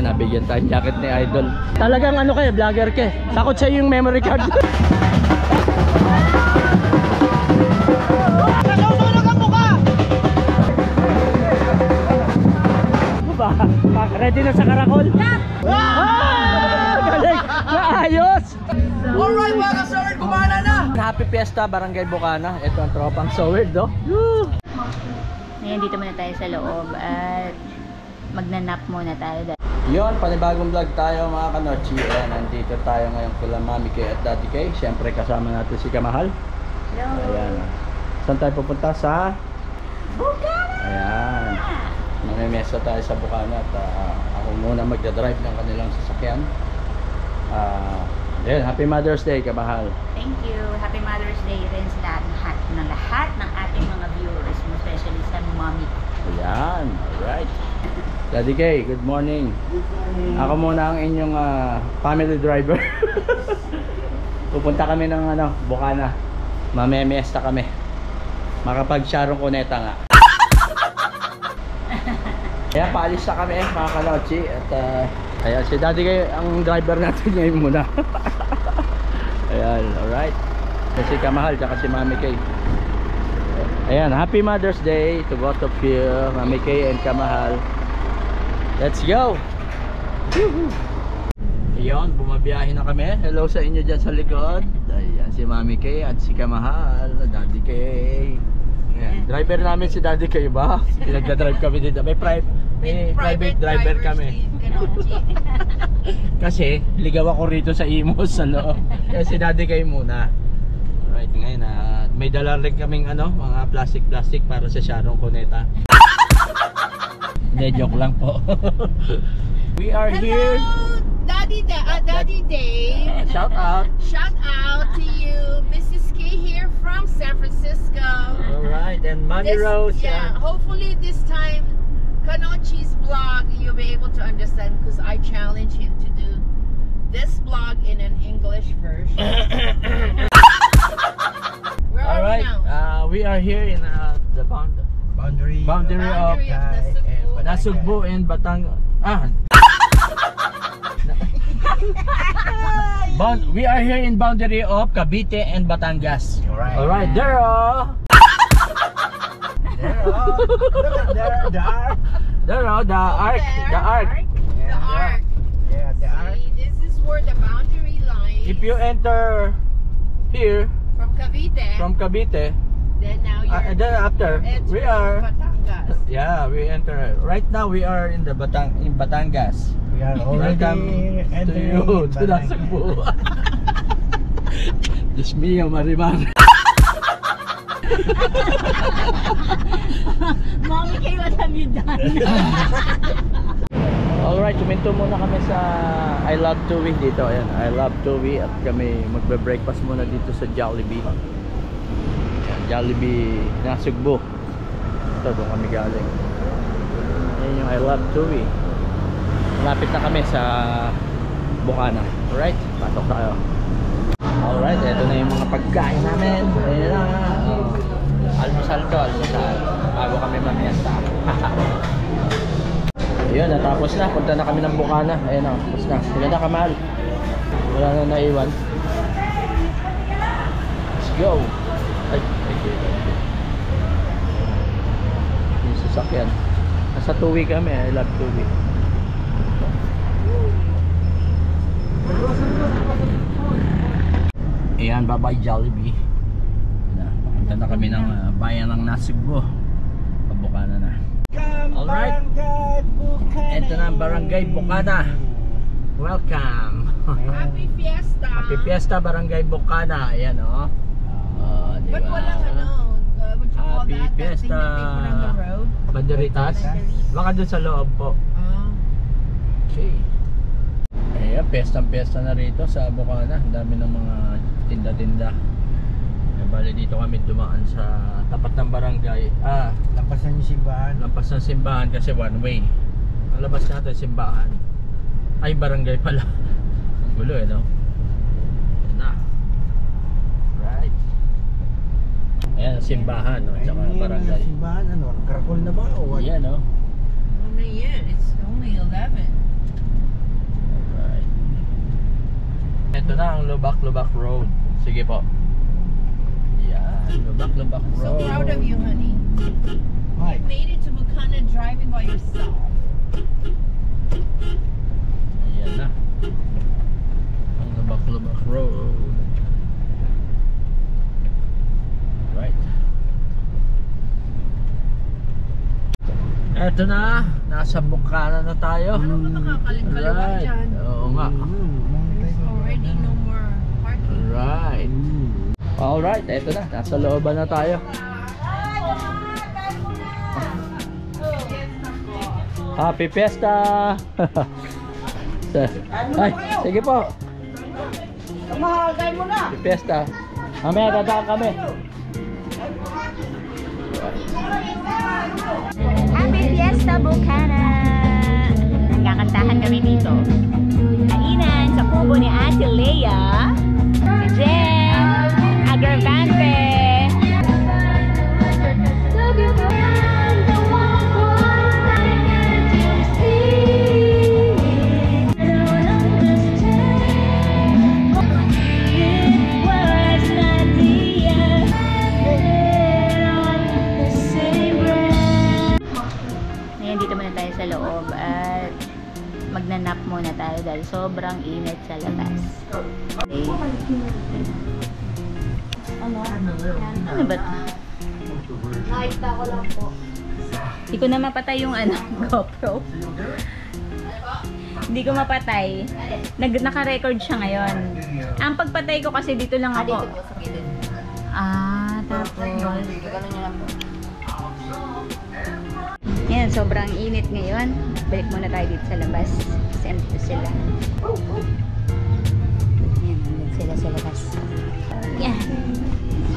Ayan, nabigyan tayong jacket ni Idol. Talagang ano kayo, vlogger ka. Takot siya yung memory card. Nasusunog ang mukha! Ready na sa karakol? Galing! Naayos! Alright mga Sowerd, kumana na! Happy Fiesta, Barangay Bukana. Ito ang tropang Sowerd, no? Ngayon dito muna tayo sa loob at magnanap muna tayo. Yon, panibagong vlog tayo mga kanochi. Ayan, nandito tayo ngayon kula Mami Kay at Daddy Kay. Siyempre kasama natin si Kamahal. Hello! Ayan. Saan tayo pupunta? Sa Bukana! Ayan. Mamimesa tayo sa Bukana at ako muna magdadrive ng kanilang sasakyan. Ayan, Happy Mother's Day, Kamahal. Thank you! Happy Mother's Day rin sa lahat ng ating mga viewers, especially sa mommy. Ayan, alright. Daddy Kay, good morning. Ako muna ang inyong family driver. Pupunta kami ng Bukana. Mamemiesta kami. Makapag-Sharon Cuneta nga. Ayan, paalis na kami mga kanochi. At ayan, si Daddy Kay ang driver natin ngayon muna. Ayan, alright. Kasi Kamahal, tsaka si Mami Kay. Ayan, Happy Mother's Day to both of you, Mami Kay and Kamahal. Let's go! Ayan, bumabiyahe na kami. Hello sa inyo dyan sa likod. Ayan, si Mami Kay at si Kamahal, Daddy Kay. Ayan, driver namin si Daddy Kay ba? Pinagdadrive kami dito. May private driver kami. Kasi ligaw ako rito sa Imos, Kaya si Daddy Kay muna. Alright, ngayon may dala rin kaming mga plastic para sa Sharon Cuneta. Hindi, joke lang po. We are here. Daddy Dave. Shout out. Shout out to you, Mrs. K here from San Francisco. Alright, and Mommy Rose. Yeah, hopefully this time Kanochi's vlog you'll be able to understand because I challenge him to do this vlog in an English version. Where are we now? We are here in the boundary of Nasugbu and we are here in boundary of Cavite and Batangas. Alright, there are the arc. Yeah, the arc. See, this is where the boundary line. If you enter here from Cavite, then now you're and then after we are Batangas. Yeah, we enter. Right now we are in the Batangas. We are already to you to Nasugbu. Diyos mio, Marimar. Mommy Kay, what have you done? Alright, tuminto muna kami sa I Love Tuwi dito. Ayan, I Love Tuwi at kami magbe-breakfast muna dito sa Jollibee. Ayan, Jollibee Nasugbu. Ito, doon kami galing. Ayan yung I Love Tuwi. Malapit na kami sa Bukana. Alright, pasok tayo. Alright, ito na yung mga pagkain namin. Ayan na. Almusal to, almusal. Bago kami mamiesta. Ayun, natapos na. Punta na kami ng Bukana. Ayun na, tapos na. Sige na, Kamahal. Wala na naiwan. Let's go. Ay, thank you. Yung sasakyan. Nasa Tuwi kami. I Love Tuwi. Ayan, bye-bye Jollibee. Papunta na kami ng bayan ng Nasugbu. Pabukana na. Alright. Ito na ang Barangay Bukana. Welcome. Happy Fiesta. Happy Fiesta Barangay Bukana. Ayan o. Ba't walang what you call Happy that? Fiesta. That thing that they put on the road? Banderitas. Baka doon sa loob po. Okay. Ayan, piyesta na rito sa Bukana. Ang dami ng mga tinda-tinda. Bali dito kami dumaan sa tapat ng barangay. Lampasan yung simbahan. Lampas ng simbahan kasi one way. Ang labas natin simbahan. Ay, barangay pala. Ang gulo no? Ayan na. Right. Ayan, simbahan no? Tsaka barangay. Simbahan, karakol na ba? O what? Ayan no? Only yet. It's only 11. Lubak Road. Sige po. Yan, Lubak I'm so Road. proud of you, honey. Why? You made it to Bukana driving by yourself. Ayan na. Ang Lubak Road. Right. Eto na, nasa Bukana na tayo. Ano ba nakakalikaliwa Right. dyan? Oo nga. Already no more parking. Right. Alright, eto na, nasa looban na tayo. Happy Fiesta! Ay, sige po. Happy Fiesta. Mamaya dadaan kami. Happy Fiesta Bukana! Nagkakantahan kami dito. Kainan sa kubo ni Ate Leia, si Jen, Agravante. Ngayon dito muna tayo sa loob at magnanap muna tayo dahil sobrang init sa labas. Okay. Ano ba ito? Nakita ko lang po. Hindi ko na mapatay yung GoPro. Hindi ko mapatay. Naka-record siya ngayon. Ang pagpatay ko kasi dito lang ako. Tapos. Yan, sobrang init ngayon. Balik muna tayo dito sa labas. Kasi andito sila. Yan, andito sila sa labas. Yan.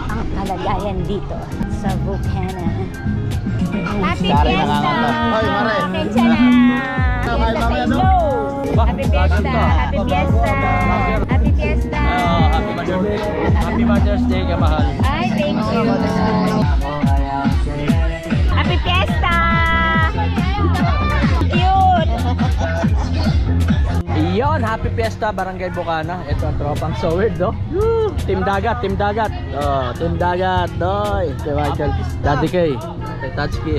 Ang kalagayan dito sa Bukana. Happy Dari Fiesta! nakakanta. Hoy, Mare. Pasensya na! Fiesta sa inyo! Happy Fiesta! Happy Fiesta! Happy Fiesta! Happy Mother's Day, kamahal. Ay, thank you! Happy Fiesta! Cute! Iyon, Happy Fiesta, Barangay Bukana. Ito ang tropang Soward, no? Team Dagat, Team Dagat. Oh, Team Dagat, doy. Si Michael, Daddy K, si Tatsuki,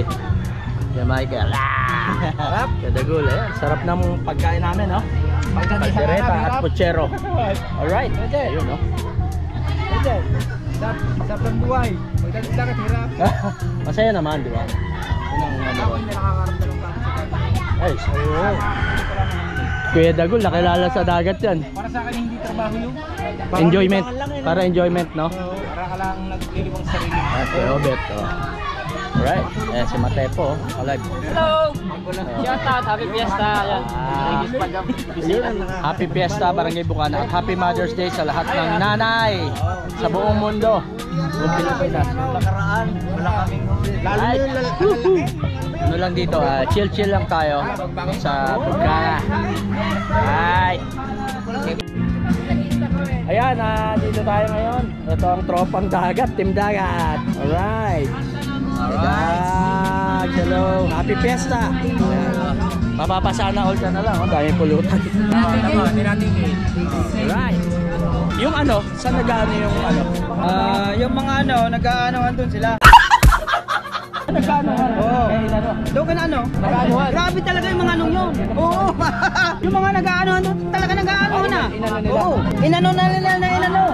si Michael. Sarap. Kadagul, eh. Sarap ng pagkain namin, no? Pagdereta at puchero. Alright. Ayun, no? Sa buhay. Magdadagat hirap. Masaya naman, di ba? Yun ang ano. Hindi nakakaramdam ng pagkakas. Ay, oo. Kuya Dagul, nakilala sa dagat yan. Para sa akin hindi trabaho yun. Enjoyment. Para enjoyment, no? Para ka lang nagliliwang sarili. Kuya Obet, oh. Alright. Eh, si Matepo, alive. Hello! Shout out! Happy Fiesta! Ayan. Happy Fiesta, Barangay Bukana. At Happy Mother's Day sa lahat ng nanay sa buong mundo. Buong Pilipinas. Nakaraan, wala kaming Right. Ano lang dito, chill lang tayo sa Bukana. Right. Ayan, dito tayo ngayon. Ito ang tropang dagat, Team Dagat. Alright. Alright. Hello. Happy Fiesta. Ayan. Mapapasana all ka na lang. Dahil pulutan. Alright. Yung ano, saan nag-ano yung ano? yung mga nag-aanohan doon sila. Nag-ano? Oo. Doon ka na Nag-aanohan? Grabe talaga yung mga anong yun. Oo. Yung mga nag-aanohan doon, talaga nag-aanohan na. Inano nila? Oo. Inano na nila na inano.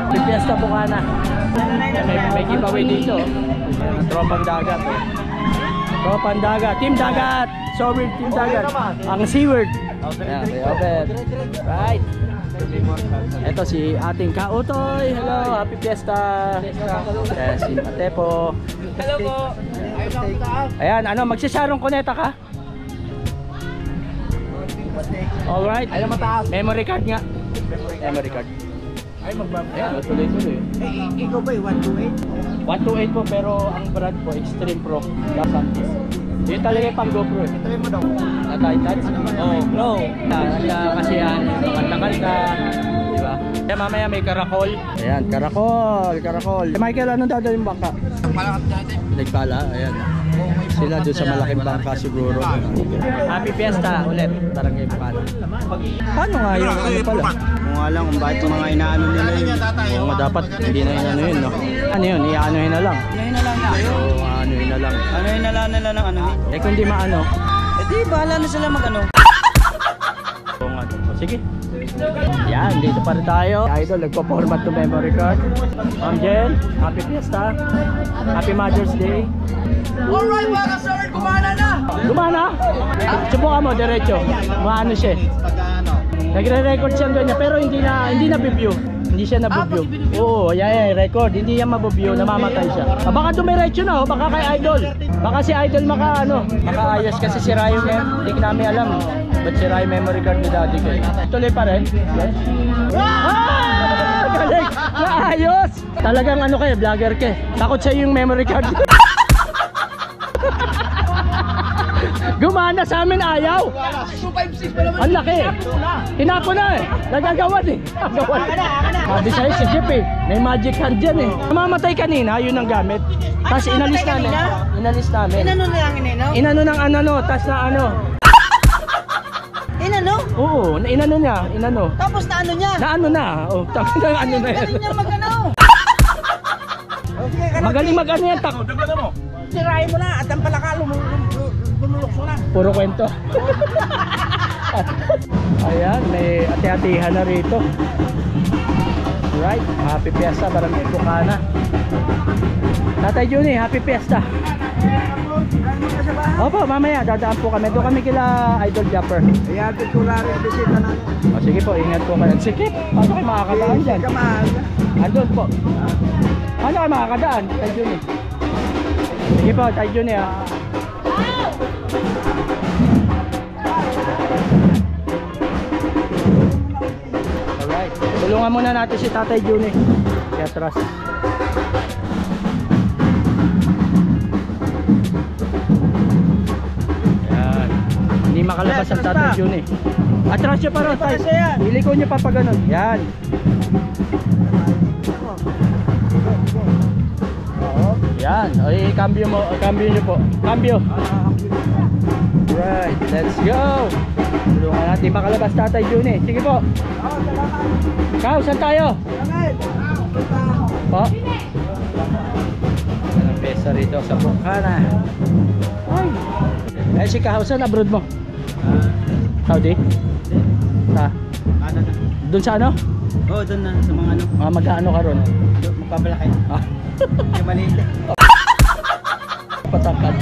Happy Fiesta Bukana. May giveaway dito. Ang tropang dagat. Tropang dagat. Team Dagat. Soward Team Dagat. Ang Seaward. Ayan, si Obet. Right. Ito si ating Kautoy. Hello, Happy Fiesta. Si Matepo. Hello po! Ayan, ano, magsisarong kuneta ka? Alright. Memory card nga. Memory card. Ay, magbabayad. Ayan, tuloy-tuloy. Ikaw ba 128? 128 po, pero ang brand po Extreme Pro. Gasantis. Yun talaga yung pang GoPro eh. Tuloy mo daw. Natay-touch? Oo, Pro. Kasiyahan, makanta-kanta. Diba? Kaya mamaya may karakol. Ayan, karakol. Si Michael, anong dadalhin baka? Malakat natin. Nagpala, ayan. Sila doon sa malaking bangka siguro. Happy Fiesta ulit, Barangay Bukana. Paano nga yun? Ano pala? Kung nga lang kung bakit mga inaano nila yun. Oo nga, dapat hindi na inano yun, no? Ano yun? Iaanohin na lang. Anuhin na lang tayo. Oo, aanohin na lang. Anuhin na lang nila ng ano. Eh kung di maano, Eh di, bahala na sila mag ano. oo nga. Sige. Yan, dito pa rin tayo. Idol, nagpo-format to memory card. Ma'am Jen, Happy Fiesta. Happy Mother's Day. Alright mga sir, kumana na! Gumana? Subukan mo, diretso. Maano siya. Nagre-record siya doon niya, pero hindi na view. Hindi siya na-view. Oo, yan, record. Hindi yan mabview, namamatay siya. Baka dumiretso na, baka kay Idol. Baka si Idol makaayos kasi sira yung hindi namin alam. Ba't sira yung memory card ni Daddy kayo? Tuloy pa rin? Yes. Ah! Galing! Maayos! Talagang ano kayo, vlogger kayo. Takot siya yung memory card. Gumana sa amin, ayaw. 256 pa naman. Ang laki. Tinapon na eh. Nagagawad eh. Sabi sa'yo si Jeep eh. May magic hand dyan eh. Namamatay kanina, yun ang gamit. Tapos inalis namin. Inalis namin. Inano na lang inano? Inano ng ano, tapos na ano. Inano? Oo, inano niya, inano. Tapos na ano niya? Na ano na. Oh, tapos na ano na yan. Galing niya mag-ano. Magaling mag-ano yan. Sirahin mo na at ang palaka lumulukso na. Puro kwento. Ayan, may ati-atihan na rito. Right, Happy Fiesta, Barangay Bukana. Tatay Juni, Happy Fiesta. Opo, mamaya dadaan po kami. Doon kami kila Idol Japper. Ihatid ko lang rin bisita na. O sige po, ingat po kayo. Sige, paano kayo makakadaan dyan? Kamahal. Andun po. Paano kayo makakadaan, Tay Juni? Sige po, Tay Juni ha. Alright, tulungan muna natin si Tatay Juni. Kaya atras. Yan. Hindi makalabas ang Tatay Juni. Atras nyo pa rin, Tay. Iliko nyo pa pa ganun. Yan. Yan. Ay, cambio mo. Cambio nyo po. Cambio. Right, let's go. Tulungan natin makalabas Tatay Juni. Sige po. Kao, saan tayo? Po? Anong pesa rito sa Bukana? Ay. Eh, si Kao, saan abroad mo? Saudi? Sa? Doon sa ano? Oo, doon na sa mga ano. Magkaano ka ron? Magpabalakay. Ah. Yung maliit. Patakat.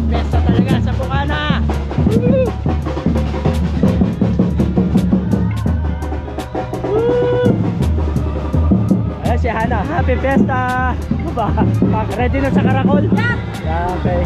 Pesta talaga sa Bukana. Ayan si Hana, Happy Fiesta. Ready na sa karakol? Yeah. Okay.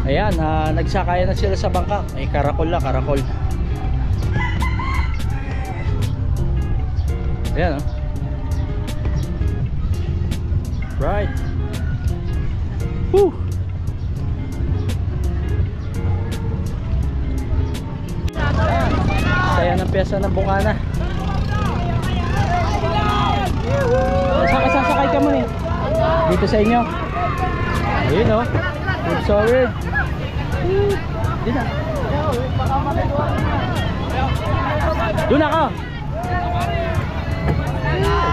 Ayan, nagsakaya na sila sa bangka. Ay, karakol na, karakol. Ayan, oh. Right. Woo! Ayan. Saya ng pyesa ng Bukana. Saan ka sasakay ka mo eh? Dito sa inyo. Ayun, oh. Good solid. Di na. Doon ako.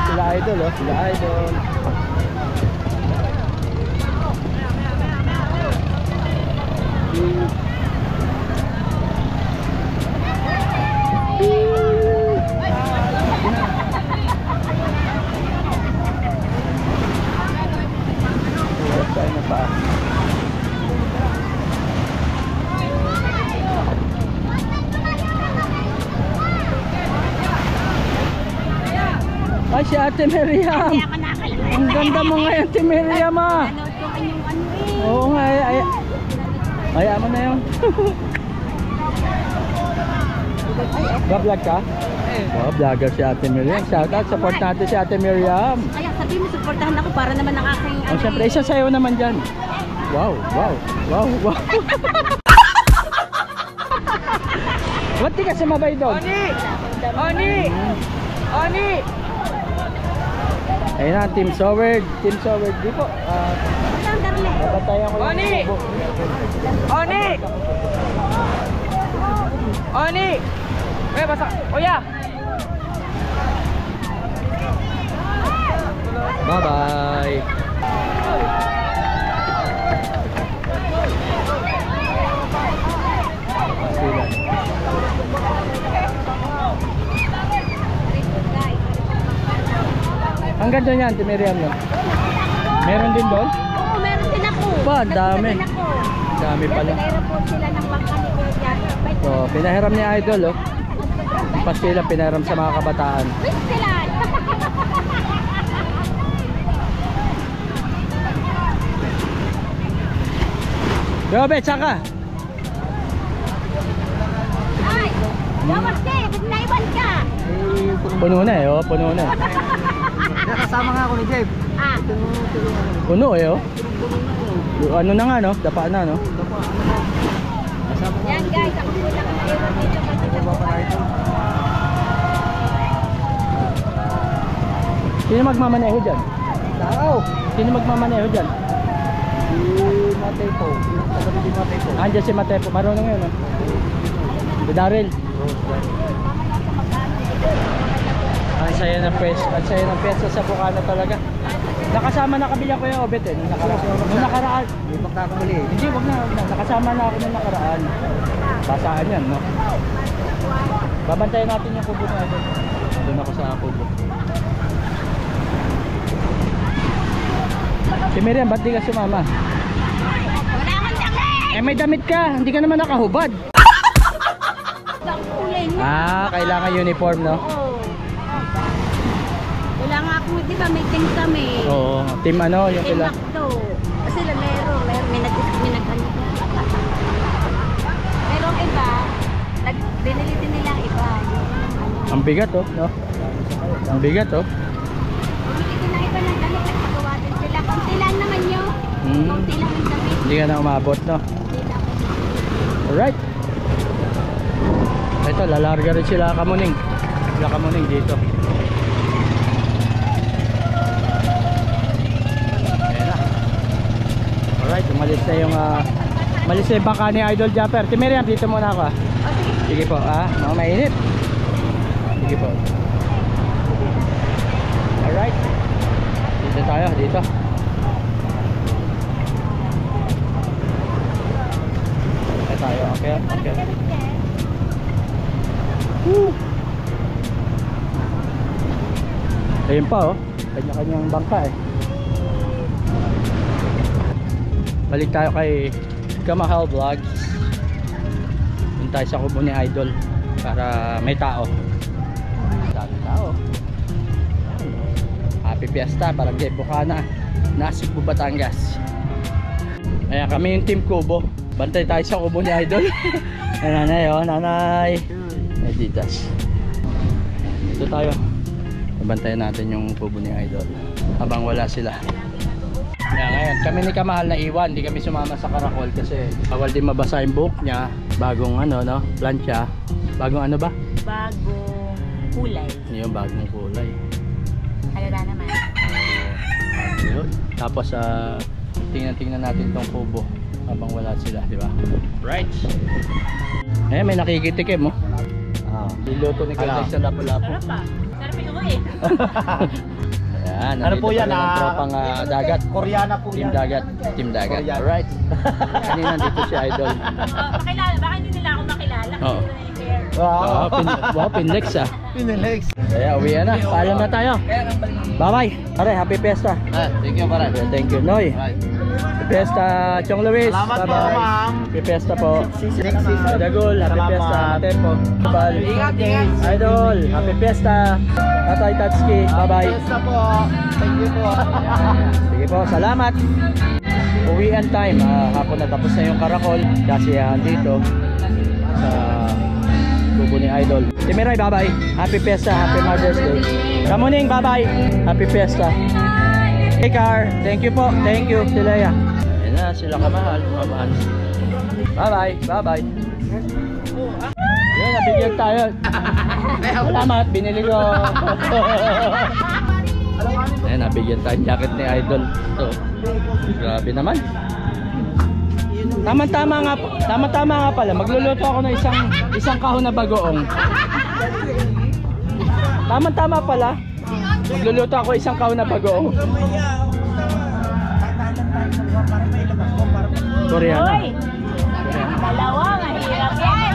Sila idol, oh. Sila idol. Tayo na pa. Ay, si Ate Miriam. Ang ganda mo ngayon, Ate Miriam, ah. Oo nga, ay, mo na yun. Ba-vlog ka? Oh, vlogger si Ate Miriam. Shoutout, support natin si Ate Miriam. Kaya sabi mo, supportahan ako para naman ang aking... Oh, siyempre, isa sayo naman dyan. Wow, wow, wow, wow. Ba't di ka sumabay doon? Oni! Oni! Oni! Ayun na, Team Soward. Team Soward, di po. Babatayan ko Oni! Oni! Oni! Eh, basa. Kuya! Bye-bye. Ang ganda niyan, Timiriam, no? Meron din doon? Oo, meron din ako. Ba, ang dami. Dami pala. Meron po sila ng bangka ni Kuya. So, pinahiram ni Idol, oh. Pastila pinahiram sa mga kabataan. Wait sila! Robert, saan ka? Ay! Dapat naiwan ka! Puno na eh, oh. Puno na. Nakasama nga ako ni Jeff. Ah! Puno eh, oh. Ano na nga, no? Dapa na, no? Yan guys, ako po lang ang naiwan dito kasi nabukasan. Sino magmamaneho dyan? Tao! Sino magmamaneho dyan? Si Matepo. Sabi si Matepo. Andiyan si Matepo. Marunong yun, no? Si Daryl. Ang saya ng pwesto. Ang saya ng pwesto sa Bukana talaga. Nakasama na kami yan, Kuya Obet, eh. Nung nakaraan. Hindi pa kakamali eh. Hindi, wag na. Nakasama na ako nung nakaraan. Basaan yan, no? Babantayan natin yung kubo natin. Doon ako sa kubo. Si Miriam, ba't di ka sumama? Wala akong damit! Eh, may damit ka. Hindi ka naman nakahubad. Ang kulay niya. Ah, kailangan uniform, no? Oo. Wala nga akong, di ba may team kami? Oo. Team ano, yung Team sila. Macdo. Kasi lero, may nag-ano. Pero ang iba, binili din nila ang iba. Ang bigat, oh, no? Ang bigat, oh. Bumili din ng iba ng damit, nagpagawa din sila. Kunti lang naman yun. Hmm. Kunti lang yung damit. Hindi ka na umabot, no? Hindi lang. Alright. Ito, lalarga rin sila Kamuning. Sila Kamuning dito. Ayan na. Alright, umalis na yung umalis na yung bangka ni Idol Japper. Si Miriam, dito muna ako, ah. Sige po, mga mainit. Sige po. Alright. Dito tayo, dito. Dito tayo, okay, okay. Woo! Ayun pa, oh. Kanya-kanyang bangka, eh. Balik tayo kay Kamahal Vlogs. Doon tayo sa kubo ni Idol para may tao. Dami tao. Happy Fiesta, Barangay Bukana, Nasugbu, Batangas. Ayan, kami yung Team Kubo. Bantay tayo sa kubo ni Idol. Ay, nanay, oh, nanay. Ay, ditas. Ito tayo. Bantayan natin yung kubo ni Idol habang wala sila. Kaya ngayon, kami ni Kamahal na iwan. Hindi kami sumama sa Karakol kasi bawal din mabasa yung buhok niya. Bagong ano, no? Plancha. Bagong ano ba? Bagong kulay. Yung bagong kulay. Halala naman. Yun. Tapos tingnan natin tong kubo habang wala sila, di ba? Right. Eh, may nakikitikim, oh. Niluto ni Kalay sa lapu-lapu. Sarap pa. Sarap yung eh. Ayan, Ano po yan, tropang dagat. Koreana po Team yan. dagat. Team dagat. Koreana. Alright. Kanina nandito si Idol. Pakilala. Baka hindi nila ako makilala. Oo. Hindi ko na yung hair. Wow, pinlex ah. Pinelex. Kaya uwi na. Paalam na tayo. Bye-bye. Pare, happy fiesta. Thank you, pare. Thank you, Noy. Happy fiesta, Chong Luis. Salamat po, Bye-bye. ma'am. Happy fiesta po. Next season. Dagol, happy Salamat. fiesta. Tempo. Bye. Ingat. Idol, happy fiesta. Tatay Tatsuki. Bye-bye. Fiesta po. Thank you po. Sige po, salamat. Uwian time. Hapon na tapos na yung Karakol. Kasi dito sa kubo ni Idol. Timiray, bye-bye. Happy fiesta, happy Mother's Day. Kamuning, bye-bye. Happy fiesta. Hey car, thank you po. Thank you, Silaya. Ayan na, sila Kamahal. Kamahal. Bye-bye, bye-bye. Yan, nabigyan tayo. Salamat, binili ko. Ayan, nabigyan tayo jacket ni Idol. So, grabe naman. Tama-tama nga pala. Magluluto ako ng isang kahon na bagoong. Tama-tama pala. Magluluto ako isang kahon na bagoong. Koreana. Hoy! Dalawa, mahirap yan.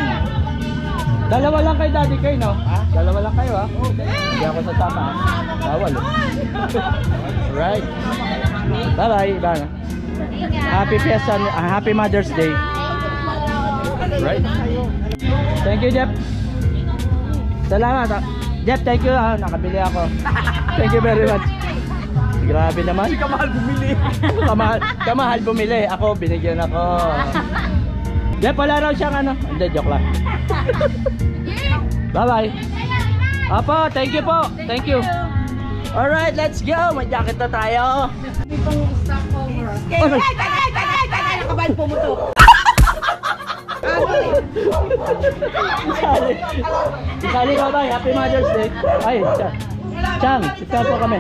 Dalawa lang kay Daddy Kay, no? Dalawa lang kayo, ha? Hindi ako sa tama, ha? Bawal, eh. Right. Bye-bye. Bye. Happy Fiesta, Happy Mother's Day. Right. Thank you, Jeff. Salamat. Jeff, thank you. Nakabili ako. Thank you very much. Grabe naman. Kamahal bumili. Kamahal bumili. Ako, binigyan ako. Jeff, wala raw siyang ano. Hindi, joke lang. Bye-bye. Apo, thank you po. Thank you. Alright, let's go. May jacket na tayo. Nakabahan po mo to. Isali, bye-bye. Happy Mother's Day. Ay, Chang, isa po kami.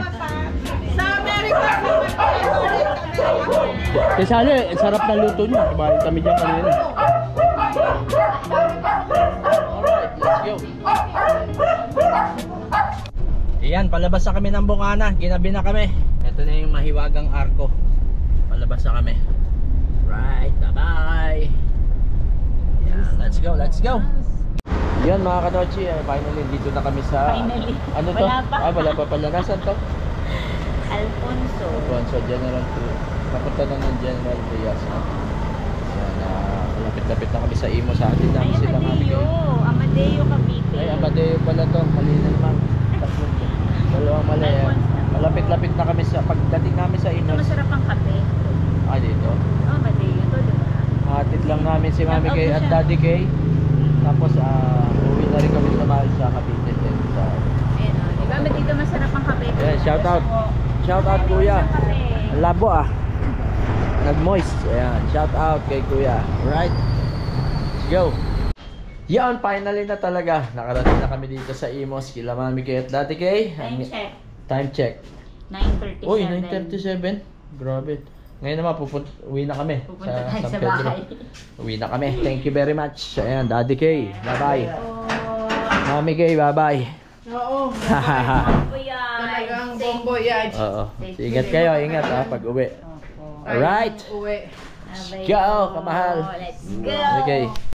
Sa America. Isali, sarap na luto niya. Kumain kami dyan kanina. Alright, let's go. Ayan, palabas na kami ng Bungana. Ginabi na kami. Ito na yung mahiwagang arko. Palabas na kami. Right, bye-bye. Ayan, let's go, let's go. Yan mga kanochi, finally dito na kami sa... Finally. Ano to? Wala pa. Wala pa pala. Nasaan to? Alfonso. Alfonso, General Trias. Papunta na ng General Trias. Ayan, lapit-lapit na kami sa Imo. Sa atin namin sila Amadeo. Amadeo Cavite. Ay, Amadeo pala to. Mali na naman. Tatlong to. Dalawang mali. Malapit-lapit na kami sa pagdating namin sa Imo. Ito masarap ang kape. Ah, dito. Oh, Amadeo to, diba? Hatid lang namin si Mami Shout out Kay mo at siya. Daddy Kay. Tapos, uwi na rin kami sa mahal sa Cavite din. Sa... Ayan, oh. Diba, Amadeo masarap ang kape? Yeah, shout out. Shout out, Kuya. Ang kape. Ang labo ah. Nag-moist. Ayan, shout out kay Kuya. Alright. Let's go. Yan, finally na talaga. Nakarating na kami dito sa Imos. Kila Mami Kay at Daddy Kay. Time check. Time check. 9:37. Uy, 9:37. Grabe. Ngayon naman, uwi na kami. Pupunta tayo San sa Pedro. bahay. Uwi na kami. Thank you very much. Ayan, Daddy Kay. Bye-bye. Oh, Mami Kay, bye-bye. Oo. kuya. Talagang bombo yan. Oo. Ingat kayo, ingat pag uwi. Alright. Uwi. Abay Go, po. kamahal. Let's go. Okay.